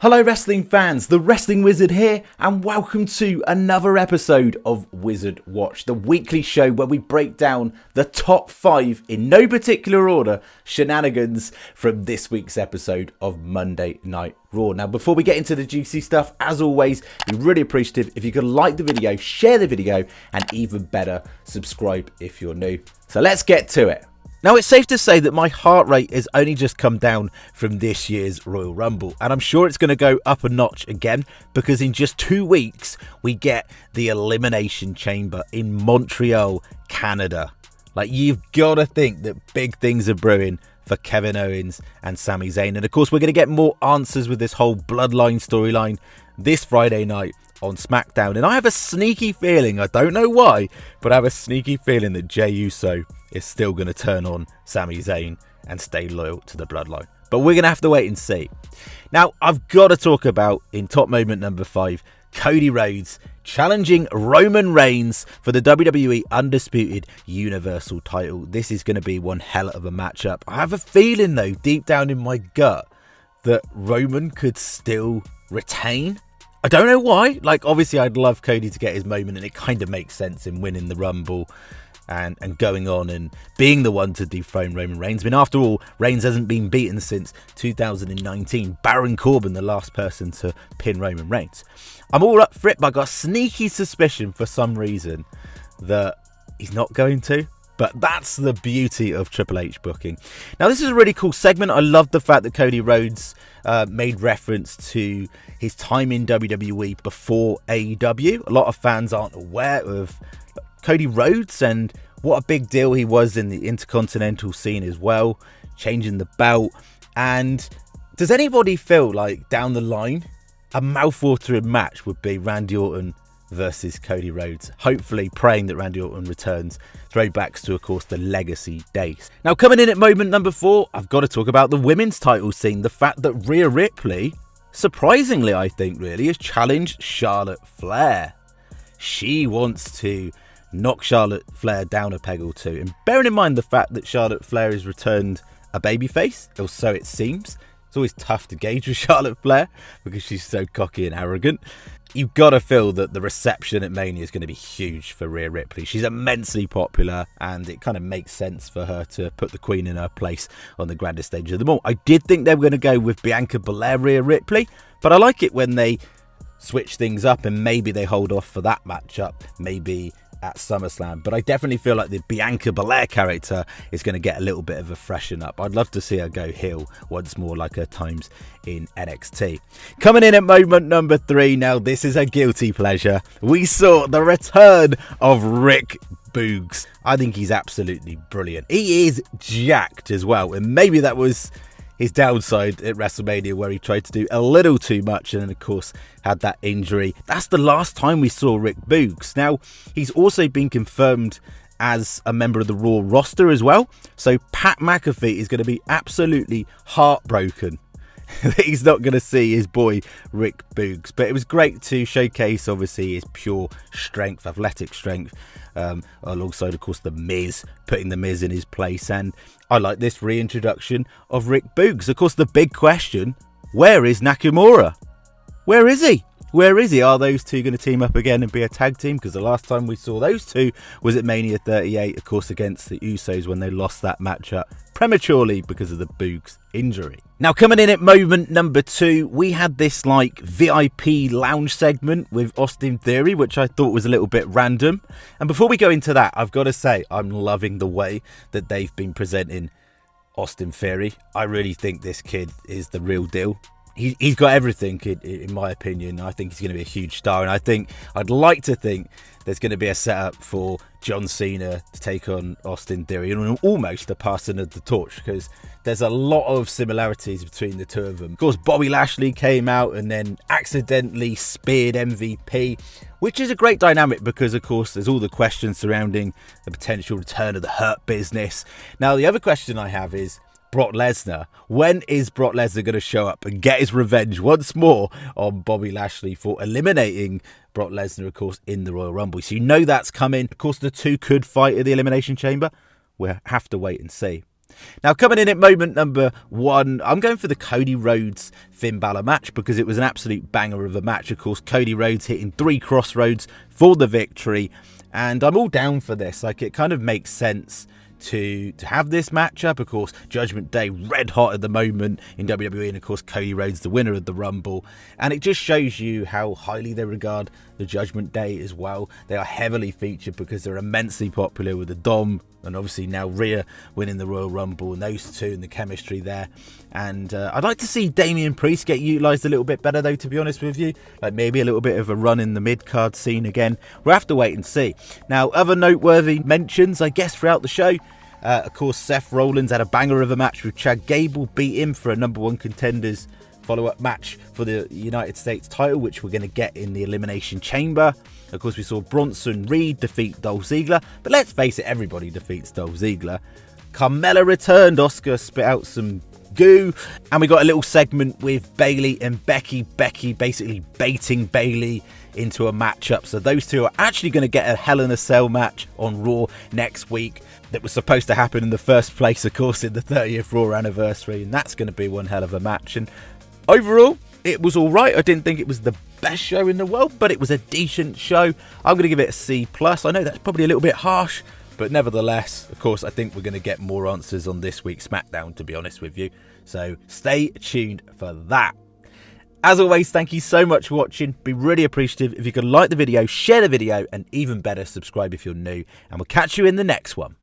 Hello wrestling fans, the Wrestling Wizard here, and welcome to another episode of Wizard Watch, the weekly show where we break down the top 5, in no particular order, shenanigans from this week's episode of Monday Night Raw. Now, before we get into the juicy stuff, as always, be really appreciative if you could like the video, share the video, and even better, subscribe if you're new. So let's get to it. Now, it's safe to say that my heart rate has only just come down from this year's Royal Rumble, and I'm sure it's going to go up a notch again, because in just 2 weeks, we get the Elimination Chamber in Montreal, Canada. Like, you've got to think that big things are brewing for Kevin Owens and Sami Zayn, and of course, we're going to get more answers with this whole Bloodline storyline this Friday night on Smackdown, and I have a sneaky feeling, I don't know why, but I have a sneaky feeling that Jey Uso is still going to turn on Sami Zayn and stay loyal to the Bloodline. But we're going to have to wait and see. Now, I've got to talk about, in top moment number 5, Cody Rhodes challenging Roman Reigns for the WWE Undisputed Universal title. This is going to be one hell of a matchup. I have a feeling, though, deep down in my gut, that Roman could still retain. I don't know why. Like, obviously, I'd love Cody to get his moment, and it kind of makes sense in winning the Rumble and going on and being the one to dethrone Roman Reigns. I mean, after all, Reigns hasn't been beaten since 2019. Baron Corbin, the last person to pin Roman Reigns. I'm all up for it, but I got a sneaky suspicion for some reason that he's not going to. But that's the beauty of Triple H booking. Now, this is a really cool segment. I love the fact that Cody Rhodes made reference to his time in WWE before AEW. A lot of fans aren't aware of Cody Rhodes and what a big deal he was in the Intercontinental scene as well, changing the belt. And does anybody feel like down the line a mouthwatering match would be Randy Orton versus Cody Rhodes? Hopefully praying that Randy Orton returns. Throwbacks to, of course, the legacy days. Now, coming in at moment number 4, I've got to talk about the women's title scene. The fact that Rhea Ripley, surprisingly I think really, has challenged Charlotte Flair. She wants to knock Charlotte Flair down a peg or two. And bearing in mind the fact that Charlotte Flair has returned a babyface, or so it seems. It's always tough to gauge with Charlotte Flair because she's so cocky and arrogant. You've got to feel that the reception at Mania is going to be huge for Rhea Ripley. She's immensely popular, and it kind of makes sense for her to put the Queen in her place on the grandest stage of them all. I did think they were going to go with Bianca Belair, Rhea Ripley, but I like it when they switch things up and maybe they hold off for that matchup, maybe at SummerSlam. But I definitely feel like the Bianca Belair character is going to get a little bit of a freshen up. I'd love to see her go heel once more like her times in NXT. Coming in at moment number 3, now this is a guilty pleasure. We saw the return of Rick Boogs. I think he's absolutely brilliant. He is jacked as well, and maybe that was his downside at WrestleMania, where he tried to do a little too much and then, of course, had that injury. That's the last time we saw Rick Boogs. Now, he's also been confirmed as a member of the Raw roster as well. So Pat McAfee is going to be absolutely heartbroken that he's not going to see his boy Rick Boogs. But it was great to showcase, obviously, his pure strength, athletic strength, alongside, of course, The Miz, putting The Miz in his place. And I like this reintroduction of Rick Boogs. Of course, the big question, where is Nakamura? Where is he? Where is he? Are those two going to team up again and be a tag team? Because the last time we saw those two was at Mania 38, of course, against the Usos when they lost that matchup prematurely because of the Boogs injury. Now, coming in at moment number 2, we had this like VIP lounge segment with Austin Theory, which I thought was a little bit random. And before we go into that, I've got to say I'm loving the way that they've been presenting Austin Theory. I really think this kid is the real deal. He's got everything, in my opinion. I think he's going to be a huge star, and I'd like to think there's going to be a setup for John Cena to take on Austin Theory, and almost a passing of the torch, because there's a lot of similarities between the two of them. Of course, Bobby Lashley came out and then accidentally speared MVP, which is a great dynamic because, of course, there's all the questions surrounding the potential return of the Hurt Business. Now, the other question I have is, Brock Lesnar. When is Brock Lesnar going to show up and get his revenge once more on Bobby Lashley for eliminating Brock Lesnar, of course, in the Royal Rumble? So you know that's coming. Of course, the two could fight at the Elimination Chamber. We'll have to wait and see. Now, coming in at moment number 1, I'm going for the Cody Rhodes Finn Balor match because it was an absolute banger of a match. Of course, Cody Rhodes hitting 3 crossroads for the victory, and I'm all down for this. Like, it kind of makes sense to have this matchup. Of course, Judgment Day red hot at the moment in WWE, and of course Cody Rhodes the winner of the Rumble, and it just shows you how highly they regard the Judgment Day as well. They are heavily featured because they're immensely popular with the Dom and obviously now Rhea winning the Royal Rumble, and those two and the chemistry there. And I'd like to see Damian Priest get utilised a little bit better though, to be honest with you. Like maybe a little bit of a run in the mid-card scene again. We'll have to wait and see. Now, other noteworthy mentions, I guess, throughout the show. Of course, Seth Rollins had a banger of a match with Chad Gable, beat him for a number 1 contenders follow-up match for the United States title, which we're going to get in the Elimination Chamber. Of course, we saw Bronson Reed defeat Dolph Ziggler, but let's face it, everybody defeats Dolph Ziggler. Carmella returned, Asuka spit out some goo, and we got a little segment with Bayley and Becky basically baiting Bayley into a matchup. So those two are actually going to get a Hell in a Cell match on Raw next week that was supposed to happen in the first place, of course, in the 30th Raw anniversary, and that's going to be one hell of a match. And overall, it was all right. I didn't think it was the best show in the world, but it was a decent show. I'm going to give it a C+. I know that's probably a little bit harsh, but nevertheless, of course, I think we're going to get more answers on this week's SmackDown, to be honest with you. So stay tuned for that. As always, thank you so much for watching. Be really appreciative if you could like the video, share the video, and even better, subscribe if you're new. And we'll catch you in the next one.